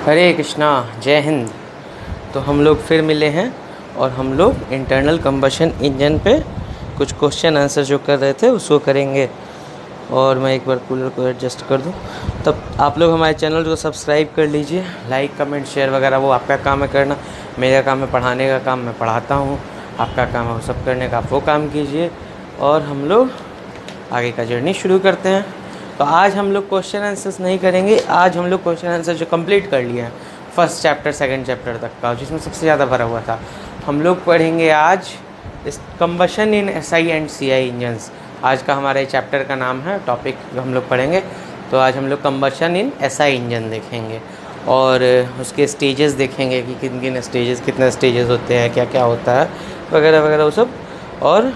हरे कृष्णा, जय हिंद। तो हम लोग फिर मिले हैं और हम लोग इंटरनल कंबशन इंजन पे कुछ क्वेश्चन आंसर जो कर रहे थे उसको करेंगे। और मैं एक बार कूलर को एडजस्ट कर दूं। तब आप लोग हमारे चैनल को सब्सक्राइब कर लीजिए। लाइक कमेंट शेयर वगैरह वो आपका काम है करना। मेरा काम है पढ़ाने का काम, मैं पढ़ाता हूँ। आपका काम है वो सब करने का, आप वो काम कीजिए। और हम लोग आगे का जर्नी शुरू करते हैं। तो आज हम लोग क्वेश्चन आंसर्स नहीं करेंगे। आज हम लोग क्वेश्चन आंसर जो कंप्लीट कर लिए हैं फर्स्ट चैप्टर सेकंड चैप्टर तक का, जिसमें सबसे ज़्यादा भरा हुआ था, हम लोग पढ़ेंगे आज इस combustion in SI and CI engines. आज का हमारे चैप्टर का नाम है, टॉपिक जो हम लोग पढ़ेंगे। तो आज हम लोग कंबशन इन एसआई इंजन देखेंगे और उसके स्टेजेस देखेंगे कि किन किन स्टेजेस, कितने स्टेजेस होते हैं, क्या क्या होता है वगैरह वगैरह वो सब। और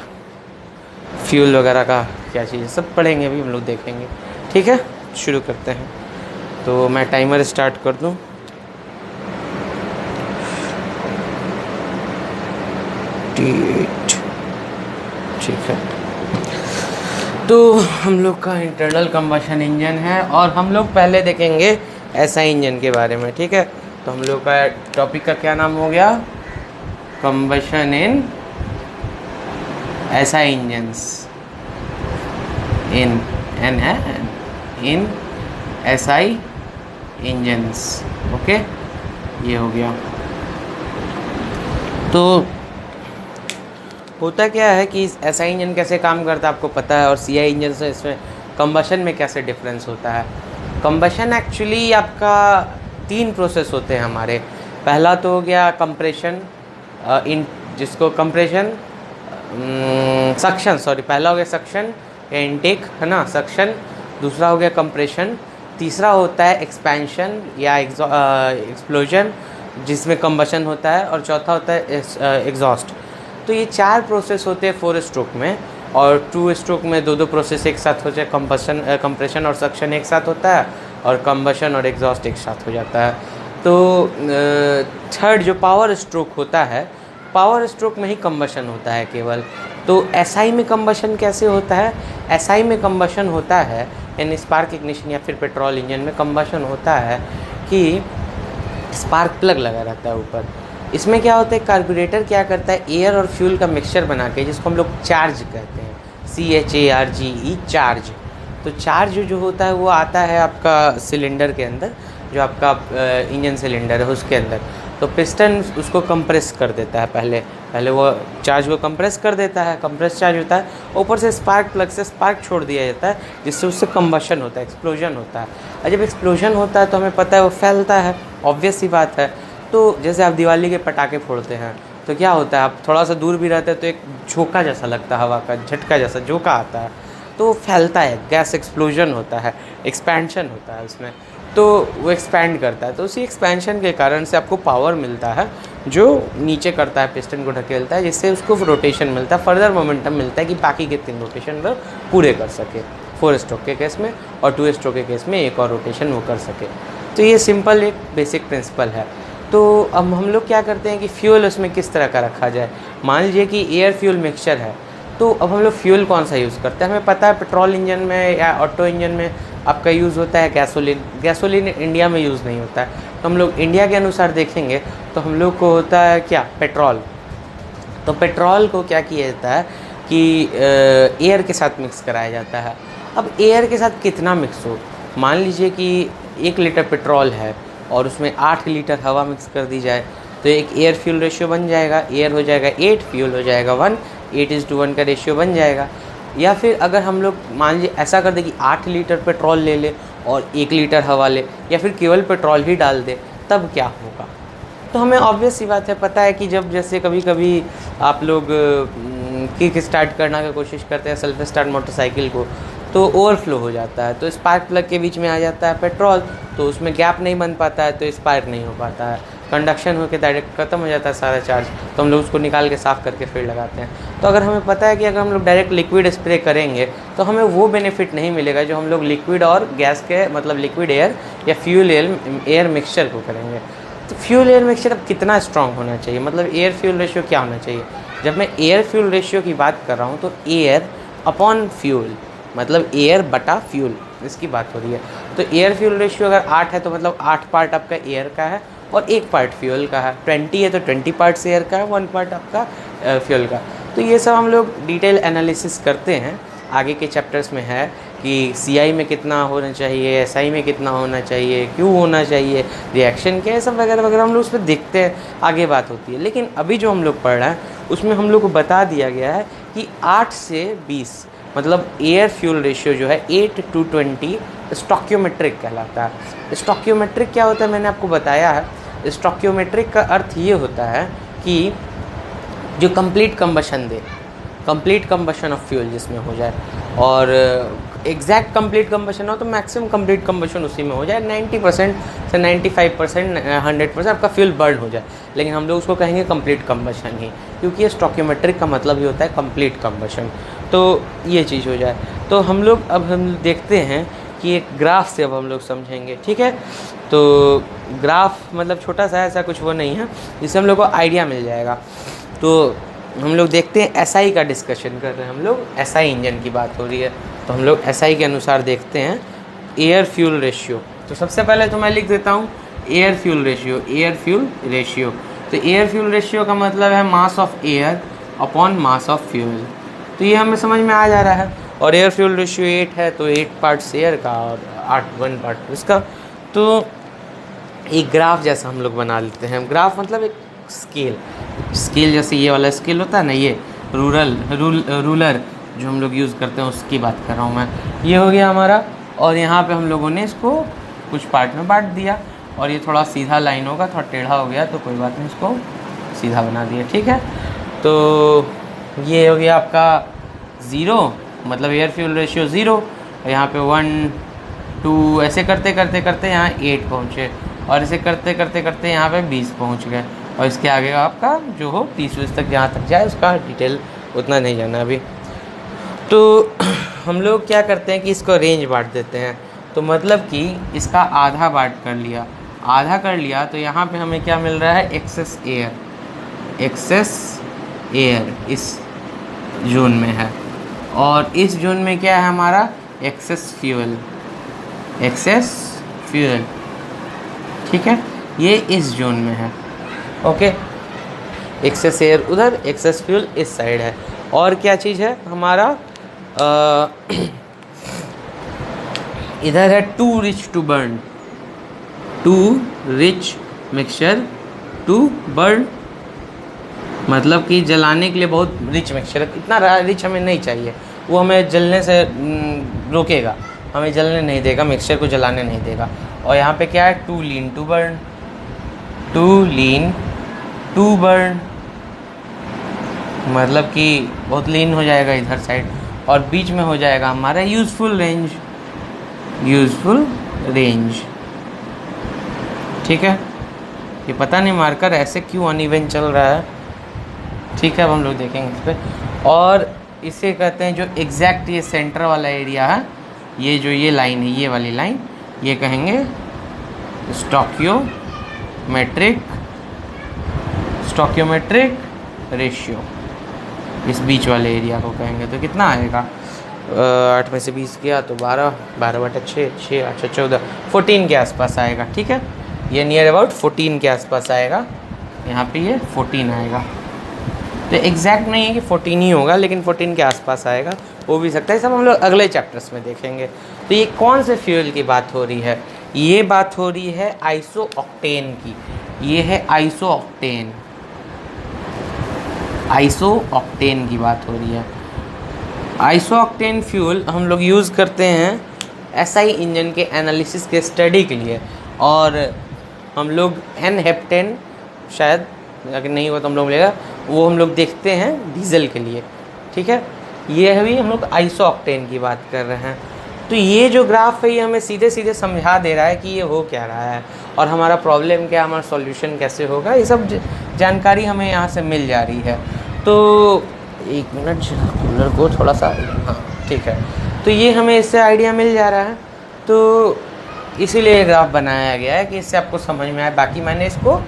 फ्यूल वगैरह का क्या चीज़ सब पढ़ेंगे, अभी हम लोग देखेंगे। ठीक है, शुरू करते हैं। तो मैं टाइमर स्टार्ट कर दूं। ठीक है, तो हम लोग का इंटरनल कंबशन इंजन है और हम लोग पहले देखेंगे एसआई इंजन के बारे में। ठीक है, तो हम लोग का टॉपिक का क्या नाम हो गया? Combustion in SI engines. In an है, इन एसआई इंजन्स। ओके, ये हो गया। तो होता क्या है कि एसआई इंजन कैसे काम करता है आपको पता है, और सीआई इंजन से इसमें कंबशन में कैसे डिफरेंस होता है। कंबशन एक्चुअली आपका 3 प्रोसेस होते हैं हमारे। पहला तो हो गया कंप्रेशन, जिसको कंप्रेशन सक्शन, सॉरी, पहला हो गया सक्शन या इनटेक, है ना, सक्शन। दूसरा हो गया कंप्रेशन। तीसरा होता है एक्सपेंशन या एक्सप्लोजन, जिसमें कंबशन होता है। और चौथा होता है एग्जॉस्ट। तो ये 4 प्रोसेस होते हैं 4 स्ट्रोक में, और 2 स्ट्रोक में 2 प्रोसेस एक साथ होते हैं। कंप्रेशन और सक्शन एक साथ होता है, और कंबशन और एग्जॉस्ट एक साथ हो जाता है। तो थर्ड जो पावर स्ट्रोक होता है, पावर स्ट्रोक में ही कंबशन होता है केवल। तो एसआई में कंबशन कैसे होता है? एसआई में कंबशन होता है, यानी स्पार्क इग्निशन या फिर पेट्रोल इंजन में कंबशन होता है कि स्पार्क प्लग लगा रहता है ऊपर। इसमें क्या होता है, कार्बोरेटर क्या करता है, एयर और फ्यूल का मिक्सचर बना के, जिसको हम लोग चार्ज कहते हैं, CHARGE, चार्ज। तो चार्ज जो होता है वो आता है आपका सिलेंडर के अंदर, जो आपका इंजन सिलेंडर है उसके अंदर। तो पिस्टन उसको कंप्रेस कर देता है, पहले वो चार्ज को कंप्रेस कर देता है, कंप्रेस चार्ज होता है। ऊपर से स्पार्क प्लग से स्पार्क छोड़ दिया जाता है, जिससे उससे कंबशन होता है, एक्सप्लोजन होता है। और जब एक्सप्लोजन होता है तो हमें पता है वो फैलता है, ऑब्वियस सी बात है। तो जैसे आप दिवाली के पटाखे फोड़ते हैं तो क्या होता है, आप थोड़ा सा दूर भी रहते हैं तो एक झोंका जैसा लगता है, हवा का झटका जैसा झोंका आता है, तो वो फैलता है, गैस एक्सप्लोजन होता है, एक्सपेंशन होता है उसमें। तो वो एक्सपैंड करता है, तो उसी एक्सपेंशन के कारण से आपको पावर मिलता है जो नीचे करता है, पिस्टन को ढकेलता है, जिससे उसको रोटेशन मिलता है, फर्दर मोमेंटम मिलता है कि बाकी के 3 रोटेशन वो पूरे कर सके 4 स्ट्रोक के केस में, और 2 स्ट्रोक के केस में एक और रोटेशन वो कर सके। तो ये सिंपल एक बेसिक प्रिंसिपल है। तो अब हम लोग क्या करते हैं कि फ्यूल उसमें किस तरह का रखा जाए। मान लीजिए कि एयर फ्यूल मिक्सचर है, तो अब हम लोग फ्यूल कौन सा यूज़ करते हैं? हमें पता है पेट्रोल इंजन में या ऑटो इंजन में आपका यूज़ होता है गैसोलीन। गैसोलीन इंडिया में यूज़ नहीं होता है, तो हम लोग इंडिया के अनुसार देखेंगे तो हम लोग को होता है क्या, पेट्रोल। तो पेट्रोल को क्या किया जाता है कि एयर के साथ मिक्स कराया जाता है। अब एयर के साथ कितना मिक्स हो, मान लीजिए कि 1 लीटर पेट्रोल है और उसमें 8 लीटर हवा मिक्स कर दी जाए, तो एक एयर फ्यूल रेशियो बन जाएगा, एयर हो जाएगा 8, फ्यूल हो जाएगा 1, 8:1 का रेशियो बन जाएगा। या फिर अगर हम लोग मान लीजिए ऐसा कर दे कि 8 लीटर पेट्रोल ले ले और 1 लीटर हवा ले, या फिर केवल पेट्रोल ही डाल दे, तब क्या होगा? तो हमें ऑब्वियस सी बात है, पता है कि जब जैसे कभी कभी आप लोग किक स्टार्ट करने की कोशिश करते हैं सेल्फ स्टार्ट मोटरसाइकिल को, तो ओवरफ्लो हो जाता है, तो स्पार्क प्लग के बीच में आ जाता है पेट्रोल, तो उसमें गैप नहीं बन पाता है, तो स्पार्क नहीं हो पाता है, कंडक्शन होकर डायरेक्ट ख़त्म हो जाता है सारा चार्ज। तो हम लोग उसको निकाल के साफ़ करके फिर लगाते हैं। तो अगर हमें पता है कि अगर हम लोग डायरेक्ट लिक्विड स्प्रे करेंगे तो हमें वो बेनिफिट नहीं मिलेगा जो हम लोग लिक्विड और गैस के, मतलब लिक्विड एयर या फ्यूल एयर मिक्सचर को करेंगे। तो फ्यूल एयर मिक्सचर अब कितना स्ट्रॉन्ग होना चाहिए, मतलब एयर फ्यूल रेशियो क्या होना चाहिए? जब मैं एयर फ्यूल रेशियो की बात कर रहा हूँ तो एयर अपॉन फ्यूल, मतलब एयर बटा फ्यूल, इसकी बात हो रही है। तो एयर फ्यूल रेशियो अगर 8 है तो मतलब 8 पार्ट आपका एयर का है और 1 पार्ट फ्यूल का है। 20 है तो 20 पार्ट्स एयर का है, 1 पार्ट आपका फ्यूल का। तो ये सब हम लोग डिटेल एनालिसिस करते हैं, आगे के चैप्टर्स में है कि CI में कितना होना चाहिए, SI में कितना होना चाहिए, क्यों होना चाहिए, रिएक्शन क्या है, सब वगैरह वगैरह हम लोग उस पर देखते हैं, आगे बात होती है। लेकिन अभी जो हम लोग पढ़ रहे हैं उसमें हम लोग को बता दिया गया है कि 8 से 20 मतलब एयर फ्यूल रेशियो जो है 8:20 स्टॉक्योमेट्रिक कहलाता है। स्टॉक्योमेट्रिक क्या होता है मैंने आपको बताया है। स्टॉक्योमेट्रिक का अर्थ ये होता है कि जो complete combustion they, complete combustion of fuel जिसमें हो जाए, और एग्जैक्ट कंप्लीट कंबशन हो तो मैक्सिमम कंप्लीट कंबशन उसी में हो जाए, 90% से 95% 100% आपका फ्यूल बर्न हो जाए। लेकिन हम लोग उसको कहेंगे कंप्लीट कंबशन ही, क्योंकि ये स्टॉक्योमेट्रिक का मतलब ही होता है कंप्लीट कंबशन। तो ये चीज़ हो जाए। तो हम देखते हैं कि एक ग्राफ से अब हम लोग समझेंगे, ठीक है। तो ग्राफ मतलब छोटा सा ऐसा कुछ वो नहीं है, जिससे हम लोग को आइडिया मिल जाएगा। तो हम लोग देखते हैं SI का डिस्कशन कर रहे हैं हम लोग, SI इंजन की बात हो रही है, तो हम लोग SI के अनुसार देखते हैं एयर फ्यूल रेशियो। तो सबसे पहले तो मैं लिख देता हूँ air fuel ratio, air fuel ratio. तो एयर फ्यूल रेशियो का मतलब है mass of air upon mass of fuel. तो ये हमें समझ में आ जा रहा है। और एयर फ्यूल रेशियो 8 है तो 8 पार्ट्स एयर का और 1 पार्ट इसका। तो एक ग्राफ जैसा हम लोग बना लेते हैं। ग्राफ मतलब एक स्केल जैसे ये वाला स्केल होता है ना, ये रूलर जो हम लोग यूज़ करते हैं उसकी बात कर रहा हूँ मैं। ये हो गया हमारा, और यहाँ पे हम लोगों ने इसको कुछ पार्ट में बांट दिया, और ये थोड़ा सीधा लाइन होगा, थोड़ा टेढ़ा हो गया तो कोई बात नहीं, इसको सीधा बना दिया, ठीक है। तो ये हो गया आपका 0, मतलब एयर फ्यूल रेशियो 0, और यहाँ पे 1 2 ऐसे करते करते करते यहाँ 8 पहुँचे, और इसे करते करते करते यहाँ पे 20 पहुँच गए। और इसके आगे आपका जो हो 30 तक जहाँ तक जाए उसका डिटेल उतना नहीं जाना अभी। तो हम लोग क्या करते हैं कि इसको रेंज बांट देते हैं। तो मतलब कि इसका आधा बांट कर लिया, आधा कर लिया, तो यहाँ पे हमें क्या मिल रहा है, एक्सेस एयर इस जोन में है, और इस जोन में क्या है हमारा, एक्सेस फ्यूल, ठीक है। ये इस जोन में है, ओके। एक्सेस एयर उधर, एक्सेस फ्यूल इस साइड है। और क्या चीज़ है हमारा, इधर है too rich mixture to burn, मतलब कि जलाने के लिए बहुत रिच मिक्सचर है। इतना रिच हमें नहीं चाहिए, वो हमें जलने से रोकेगा, हमें जलने नहीं देगा, मिक्सचर को जलाने नहीं देगा। और यहाँ पे क्या है, टू लीन टू बर्न, मतलब कि बहुत लीन हो जाएगा इधर साइड, और बीच में हो जाएगा हमारा यूज़फुल रेंज, ठीक है। ये पता नहीं मार्कर ऐसे क्यों अनइवन चल रहा है, ठीक है, अब हम लोग देखेंगे इस पर। और इसे कहते हैं जो एग्जैक्ट ये सेंटर वाला एरिया है, ये जो ये लाइन है, ये वाली लाइन, ये कहेंगे स्टॉक्योमेट्रिक रेशियो, इस बीच वाले एरिया को कहेंगे। तो कितना आएगा, 8 में से 20 गया तो 12/6, 6 8 14, 14 के आसपास आएगा, ठीक है। ये नियर अबाउट 14 के आसपास आएगा, यहाँ पे ये 14 आएगा। तो एग्जैक्ट नहीं है कि 14 ही होगा, लेकिन 14 के आसपास आएगा, हो भी सकता है। सब हम लोग अगले चैप्टर्स में देखेंगे। तो ये कौन से फ्यूल की बात हो रही है, ये बात हो रही है आइसोऑक्टेन की। ये है आइसोऑक्टेन की बात हो रही है। आइसोऑक्टेन फ्यूल हम लोग यूज़ करते हैं SI इंजन के एनालिसिस के स्टडी के लिए, और हम लोग N-हेप्टेन शायद, अगर नहीं हुआ तो हम लोग लेगा, वो हम लोग देखते हैं डीजल के लिए, ठीक है। ये अभी हम लोग आइसोऑक्टेन की बात कर रहे हैं। तो ये जो ग्राफ है ये हमें सीधे सीधे समझा दे रहा है कि ये हो क्या रहा है, और हमारा प्रॉब्लम क्या, हमारा सॉल्यूशन कैसे होगा, ये सब जानकारी हमें यहाँ से मिल जा रही है। तो 1 मिनट, कूलर को थोड़ा सा, हाँ ठीक है। तो ये हमें इससे आइडिया मिल जा रहा है, तो इसीलिए ग्राफ बनाया गया है कि इससे आपको समझ में आए। बाकी मैंने इसको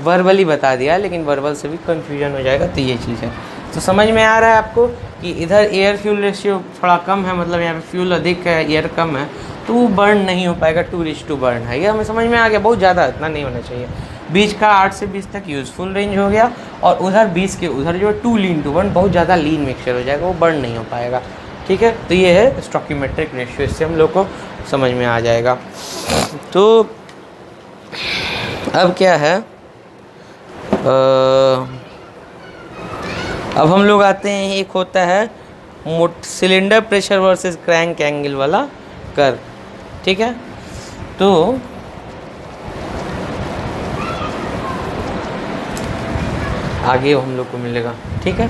वर्बली बता दिया, लेकिन वर्बल से भी कन्फ्यूजन हो जाएगा, तो ये चीज़ है। तो समझ में आ रहा है आपको कि इधर एयर फ्यूल रेशियो थोड़ा कम है, मतलब यहाँ पे फ्यूल अधिक है, एयर कम है, तो वो बर्न नहीं हो पाएगा, 2:1 बर्न है। ये हमें समझ में आ गया, बहुत ज़्यादा इतना नहीं होना चाहिए। बीच का 8 से 20 तक यूज़फुल रेंज हो गया, और उधर 20 के उधर जो 2:1 बहुत ज़्यादा लीन मिक्सचर हो जाएगा, वो बर्न नहीं हो पाएगा। ठीक है, तो ये है स्टोइकियोमेट्रिक रेशियो, इससे हम लोग को समझ में आ जाएगा। तो अब क्या है, अब हम लोग आते हैं, एक होता है cylinder pressure versus crank angle वाला कर्व। ठीक है, तो आगे हम लोग को मिलेगा। ठीक है,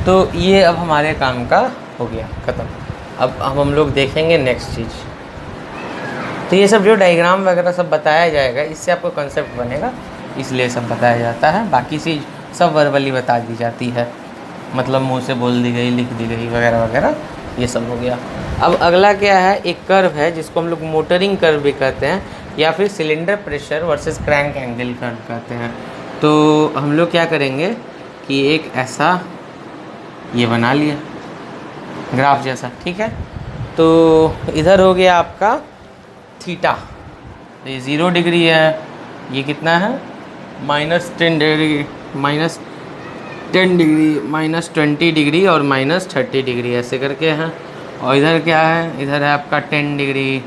तो ये अब हमारे काम का हो गया ख़त्म। अब हम लोग देखेंगे नेक्स्ट चीज़। तो ये सब जो डायग्राम वगैरह सब बताया जाएगा, इससे आपको कंसेप्ट बनेगा, इसलिए सब बताया जाता है। बाकी चीज़ सब वर्बली बता दी जाती है, मतलब मुंह से बोल दी गई, लिख दी गई वगैरह वगैरह, ये सब हो गया। अब अगला क्या है, एक कर्व है जिसको हम लोग मोटरिंग कर्व भी कहते हैं, या फिर cylinder pressure versus crank angle curve कहते हैं। तो हम लोग क्या करेंगे कि एक ऐसा ये बना लिया ग्राफ जैसा। ठीक है, तो इधर हो गया आपका थीटा, तो ये 0 डिग्री है, ये कितना है -10 डिग्री, -10 डिग्री, -20 डिग्री और -30 डिग्री, ऐसे करके हैं। और इधर क्या है, इधर है आपका 10 डिग्री,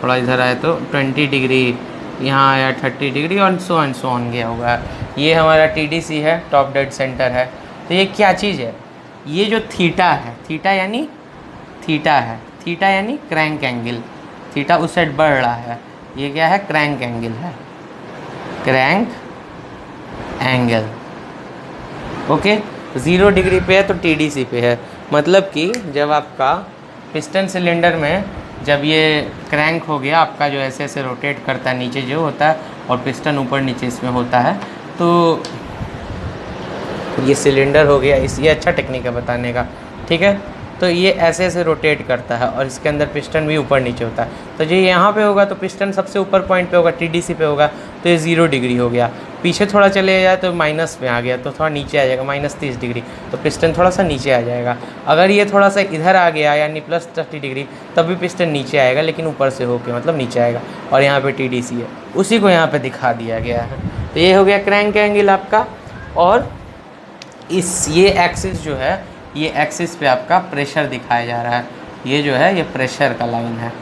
थोड़ा इधर आए तो 20 डिग्री, यहाँ आया 30 डिग्री, और सो ऑन गया होगा। ये हमारा TDC है, टॉप डेड सेंटर है। तो ये क्या चीज़ है, ये जो थीटा है, थीटा यानी क्रैंक एंगल, थीटा उस साइड बढ़ रहा है, ये क्या है, क्रैंक एंगल है, क्रैंक एंगल। ओके, 0 डिग्री पे है तो TDC पे है, मतलब कि जब आपका पिस्टन सिलेंडर में जब ये क्रैंक हो गया, आपका जो ऐसे ऐसे रोटेट करता है, नीचे जो होता है और पिस्टन ऊपर नीचे इसमें होता है, तो ये सिलेंडर हो गया। ये अच्छा टेक्निक है बताने का। ठीक है, तो ये ऐसे ऐसे रोटेट करता है और इसके अंदर पिस्टन भी ऊपर नीचे होता है। तो जो यहाँ पे होगा तो पिस्टन सबसे ऊपर पॉइंट पे होगा, TDC पे होगा, तो ये 0 डिग्री हो गया। पीछे थोड़ा चले जाए तो माइनस में आ गया, तो थोड़ा नीचे आ जाएगा, -30 डिग्री, तो पिस्टन थोड़ा सा नीचे आ जाएगा। अगर ये थोड़ा सा इधर आ गया यानी +30 डिग्री, तब भी पिस्टन नीचे आएगा, लेकिन ऊपर से होके मतलब नीचे आएगा, और यहाँ पे TDC है, उसी को यहाँ पे दिखा दिया गया है। तो ये हो गया क्रैंक एंगल आपका। और ये एक्सिस जो है, ये एक्सिस पे आपका प्रेशर दिखाया जा रहा है, ये जो है ये प्रेशर का लाइन है,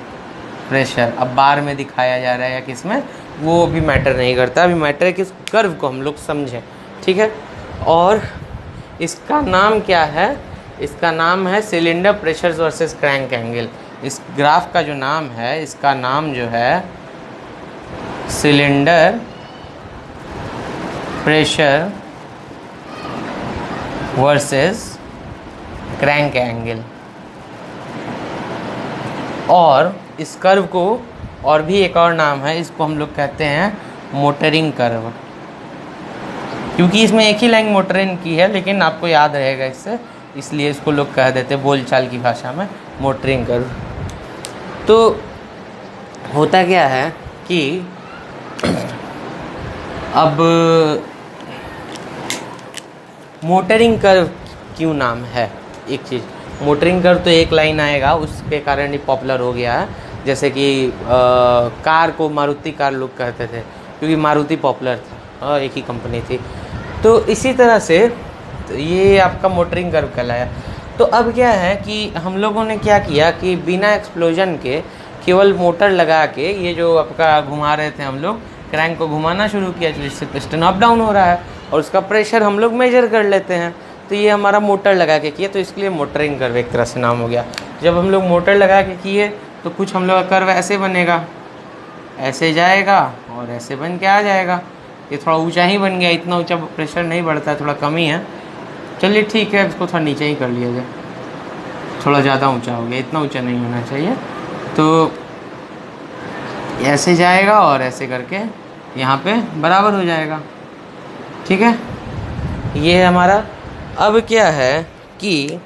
प्रेशर। अब बार में दिखाया जा रहा है या किस में, वो भी मैटर नहीं करता, अभी मैटर है कि इस कर्व को हम लोग समझें। ठीक है, और इसका नाम क्या है, इसका नाम है cylinder pressure versus crank angle. इस ग्राफ का जो नाम है, इसका नाम जो है cylinder pressure versus crank angle. और इस कर्व को और भी एक और नाम है, इसको हम लोग कहते हैं मोटरिंग कर्व, क्योंकि इसमें एक ही लाइन मोटरिंग की है, लेकिन आपको याद रहेगा इससे, इसलिए इसको लोग कह देते हैं बोलचाल की भाषा में मोटरिंग कर्व। तो होता क्या है कि अब मोटरिंग कर्व क्यों नाम है, एक चीज़, मोटरिंग कर्व तो एक लाइन आएगा, उसके कारण ही पॉपुलर हो गया है। जैसे कि कार को मारुति कार लोग कहते थे, क्योंकि मारुति पॉपुलर था, एक ही कंपनी थी। तो इसी तरह से ये आपका मोटरिंग कर्व कहलाया। तो अब क्या है कि हम लोगों ने क्या किया कि बिना एक्सप्लोजन के केवल मोटर लगा के, ये जो आपका घुमा रहे थे हम लोग, क्रैंक को घुमाना शुरू किया, जिससे पिस्टन अप डाउन हो रहा है, और उसका प्रेशर हम लोग मेजर कर लेते हैं। तो ये हमारा मोटर लगा के किया, तो इसके लिए मोटरिंग कर्व एक तरह से नाम हो गया। जब हम लोग मोटर लगा के किए तो कुछ हम लोग का कर्व ऐसे बनेगा, ऐसे जाएगा और ऐसे बन के आ जाएगा। ये थोड़ा ऊंचा ही बन गया, इतना ऊंचा प्रेशर नहीं बढ़ता है, थोड़ा कम ही है। चलिए ठीक है, इसको थोड़ा नीचे ही कर लिया जाए, थोड़ा ज़्यादा ऊंचा हो गया, इतना ऊंचा नहीं होना चाहिए। तो ऐसे जाएगा और ऐसे करके यहाँ पे बराबर हो जाएगा। ठीक है, ये है हमारा। अब क्या है कि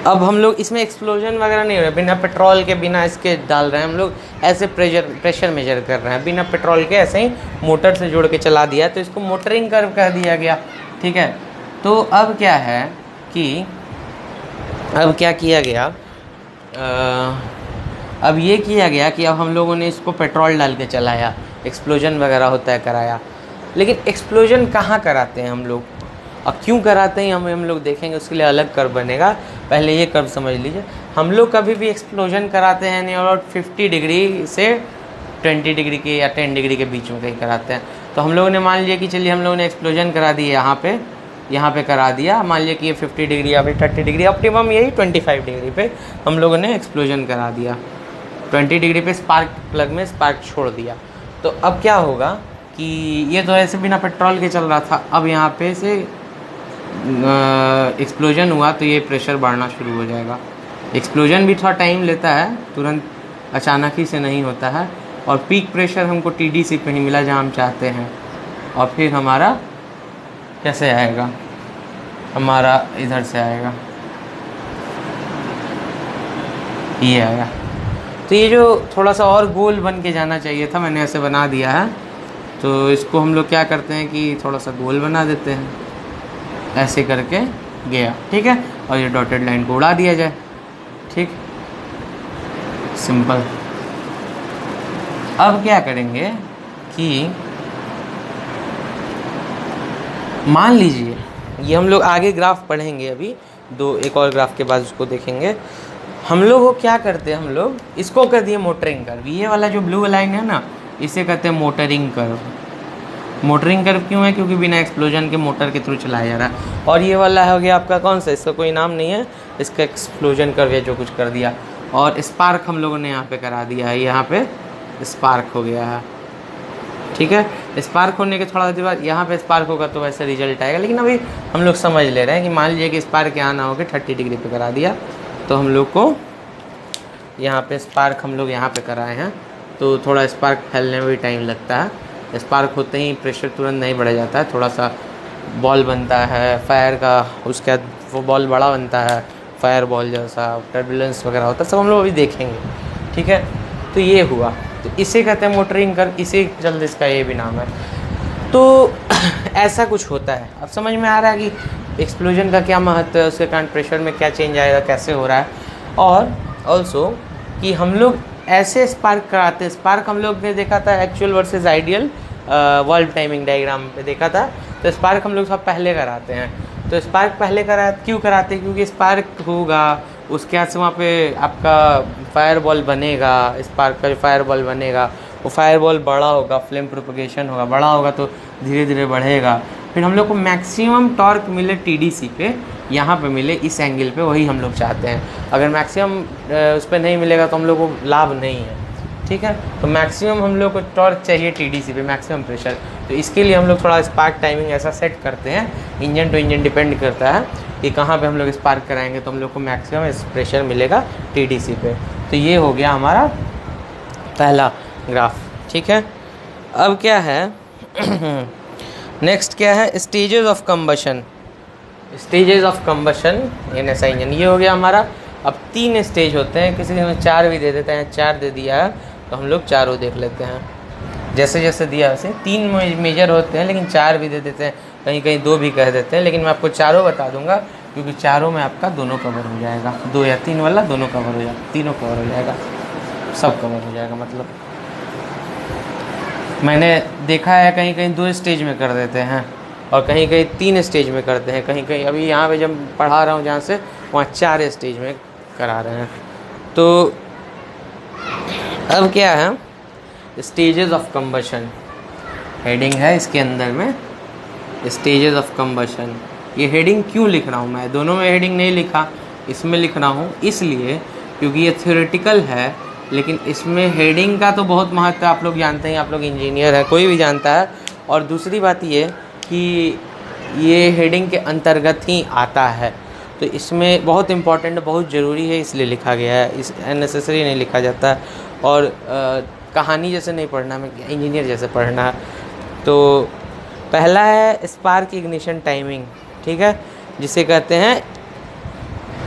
अब हम लोग इसमें एक्सप्लोजन वगैरह नहीं हो रहा है, बिना पेट्रोल के, बिना इसके डाल रहे हैं हम लोग, ऐसे प्रेशर मेजर कर रहे हैं बिना पेट्रोल के, ऐसे ही मोटर से जोड़ के चला दिया, तो इसको मोटरिंग कर्व कह दिया गया। ठीक है, तो अब क्या है कि अब क्या किया गया, अब ये किया गया कि अब हम लोगों ने इसको पेट्रोल डाल के चलाया, एक्सप्लोजन वगैरह होता है कराया। लेकिन एक्सप्लोजन कहाँ कराते हैं हम लोग और क्यों कराते हैं हम लोग देखेंगे, उसके लिए अलग कर्व बनेगा। पहले ये कर्व समझ लीजिए। हम लोग कभी भी एक्सप्लोजन कराते हैं नहीं और 50 डिग्री से 20 डिग्री के या 10 डिग्री के बीच में कहीं कराते हैं। तो हम लोगों ने मान लिया कि चलिए हम लोगों ने एक्सप्लोजन करा दिया यहाँ पे करा दिया, मान लिया कि ये 50 डिग्री या फिर 30 डिग्री, ऑप्टिमम यही 25 डिग्री पे हम लोगों ने एक्सप्लोजन करा दिया। 20 डिग्री पे स्पार्क प्लग में स्पार्क छोड़ दिया। तो अब क्या होगा कि ये तो ऐसे बिना पेट्रोल के चल रहा था, अब यहाँ पे से एक्सप्लोजन हुआ तो ये प्रेशर बढ़ना शुरू हो जाएगा। एक्सप्लोजन भी थोड़ा टाइम लेता है, तुरंत अचानक ही से नहीं होता है। और पीक प्रेशर हमको TDC पे ही मिला जहाँ हम चाहते हैं। और फिर हमारा कैसे आएगा, हमारा इधर से आएगा, ये आएगा। तो ये जो थोड़ा सा और गोल बन के जाना चाहिए था, मैंने ऐसे बना दिया है। तो इसको हम लोग क्या करते हैं कि थोड़ा सा गोल बना देते हैं, ऐसे करके गया, ठीक है। और ये डॉटेड लाइन को उड़ा दिया जाए, ठीक, सिंपल। अब क्या करेंगे कि मान लीजिए ये हम लोग आगे ग्राफ पढ़ेंगे, अभी एक और ग्राफ के बाद उसको देखेंगे। हम लोग को क्या करते हैं, हम लोग इसको कर दिए मोटरिंग कर्व। ये वाला जो ब्लू लाइन है ना, इसे कहते हैं मोटरिंग कर्व। मोटरिंग कर्व क्यों है, क्योंकि बिना एक्सप्लोजन के मोटर के थ्रू चलाया जा रहा है। और ये वाला हो गया आपका कौन सा, इसका कोई नाम नहीं है, इसका एक्सप्लोजन कर्व या जो कुछ कर दिया। और स्पार्क हम लोगों ने यहाँ पे करा दिया है, यहाँ पे स्पार्क हो गया है, ठीक है। स्पार्क होने के थोड़ा देर बाद यहाँ पे स्पार्क होगा तो वैसे रिजल्ट आएगा। लेकिन अभी हम लोग समझ ले रहे हैं कि मान लीजिए कि स्पार्क यहाँ ना हो के 30 डिग्री पे करा दिया, तो हम लोग को यहाँ पे स्पार्क हम लोग यहाँ पे कराए हैं, तो थोड़ा स्पार्क फैलने में भी टाइम लगता है। स्पार्क होते ही प्रेशर तुरंत नहीं बढ़ जाता है, थोड़ा सा बॉल बनता है फायर का, उसके बाद वो बॉल बड़ा बनता है, फायर बॉल जैसा, टर्बुलेंस वगैरह होता है, सब हम लोग अभी देखेंगे, ठीक है। तो ये हुआ, तो इसे कहते हैं मोटरिंग कर्व, इसे जल्द इसका ये भी नाम है। तो ऐसा कुछ होता है। अब समझ में आ रहा है कि एक्सप्लोजन का क्या महत्व है, उसके कारण प्रेशर में क्या चेंज आएगा, कैसे हो रहा है। और ऑल्सो कि हम लोग ऐसे स्पार्क कराते हैं। स्पार्क हम लोग ने देखा था actual versus ideal world timing diagram पे देखा था। तो स्पार्क हम लोग सब पहले कराते हैं। तो स्पार्क पहले क्यों कराते हैं, क्योंकि स्पार्क होगा उसके बाद से वहाँ पे आपका फायर बॉल बनेगा। स्पार्क का जो फायर बॉल बनेगा वो फायर बॉल बड़ा होगा, फ्लेम प्रोपगेशन होगा, बड़ा होगा तो धीरे धीरे बढ़ेगा। फिर हम लोग को मैक्सिमम टॉर्क मिले TDC पे, यहाँ पे मिले इस एंगल पे, वही हम लोग चाहते हैं। अगर मैक्सिमम उस पर नहीं मिलेगा तो हम लोग को लाभ नहीं है, ठीक है। तो मैक्सिमम हम लोग को टॉर्क चाहिए TDC पे, मैक्सिमम प्रेशर। तो इसके लिए हम लोग थोड़ा स्पार्क टाइमिंग ऐसा सेट करते हैं, इंजन टू इंजन डिपेंड करता है कि कहाँ पे हम लोग स्पार्क कराएंगे तो हम लोग को मैक्सिमम प्रेशर मिलेगा TDC पे। तो ये हो गया हमारा पहला ग्राफ, ठीक है। अब क्या है नेक्स्ट क्या है, stages of combustion. Stages of combustion in SI engine, ये हो गया हमारा। अब 3 स्टेज होते हैं, किसी में 4 भी दे देते हैं, 4 दे दिया है तो हम लोग चारों देख लेते हैं। जैसे जैसे दिया वैसे 3 मेजर होते हैं, लेकिन 4 भी दे देते हैं, कहीं कहीं 2 भी कह देते हैं। लेकिन मैं आपको चारों बता दूंगा, क्योंकि चारों में आपका दोनों कवर हो जाएगा, 2 या 3 वाला दोनों कवर हो जाएगा, तीनों कवर हो जाएगा, सब कवर हो जाएगा। मतलब मैंने देखा है कहीं कहीं 2 स्टेज में कर देते हैं और कहीं कहीं 3 स्टेज में करते हैं, कहीं कहीं अभी यहाँ पे जब पढ़ा रहा हूँ जहाँ से, वहाँ 4 स्टेज में करा रहे हैं। तो अब क्या है, स्टेजेस ऑफ कंबशन हेडिंग है इसके अंदर में, स्टेजेस ऑफ कंबशन। ये हेडिंग क्यों लिख रहा हूँ मैं, दोनों में हेडिंग नहीं लिखा, इसमें लिख रहा हूँ इसलिए क्योंकि ये थ्योरेटिकल है, लेकिन इसमें हेडिंग का तो बहुत महत्व है, आप लोग जानते हैं, आप लोग इंजीनियर हैं, कोई भी जानता है। और दूसरी बात ये कि ये हेडिंग के अंतर्गत ही आता है, तो इसमें बहुत इम्पॉर्टेंट, बहुत ज़रूरी है, इसलिए लिखा गया है, इस अननेसेसरी नहीं लिखा जाता। और कहानी जैसे नहीं पढ़ना, मैं इंजीनियर जैसे पढ़ना। तो पहला है स्पार्क इग्निशन टाइमिंग, ठीक है, जिसे कहते हैं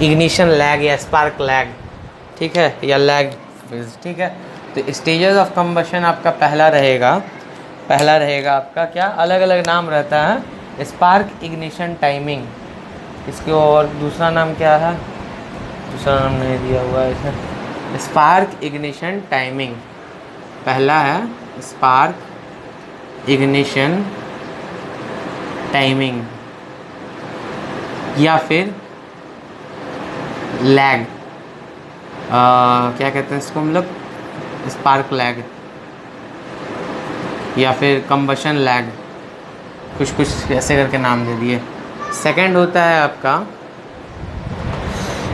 इग्निशन लैग या स्पार्क लैग, ठीक है, या लैग, ठीक है। तो स्टेजेस ऑफ कंबशन आपका पहला रहेगा आपका क्या, अलग अलग नाम रहता है, स्पार्क इग्निशन टाइमिंग, इसके और दूसरा नाम क्या है, दूसरा नाम नहीं दिया हुआ है इसे। स्पार्क इग्निशन टाइमिंग, पहला है स्पार्क इग्निशन टाइमिंग या फिर लैग, क्या कहते हैं इसको हम लोग, स्पार्क लैग या फिर कंबशन लैग, कुछ कुछ ऐसे करके नाम दे दिए। सेकंड होता है आपका,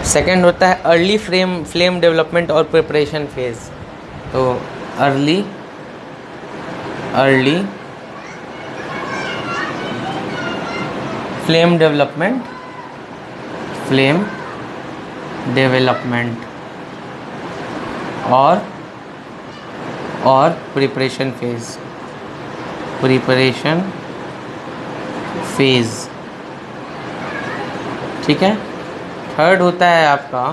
सेकंड होता है अर्ली फ्लेम डेवलपमेंट और प्रिपरेशन फेज। तो अर्ली फ्लेम डेवलपमेंट और प्रिपरेशन फेज, ठीक है। थर्ड होता है आपका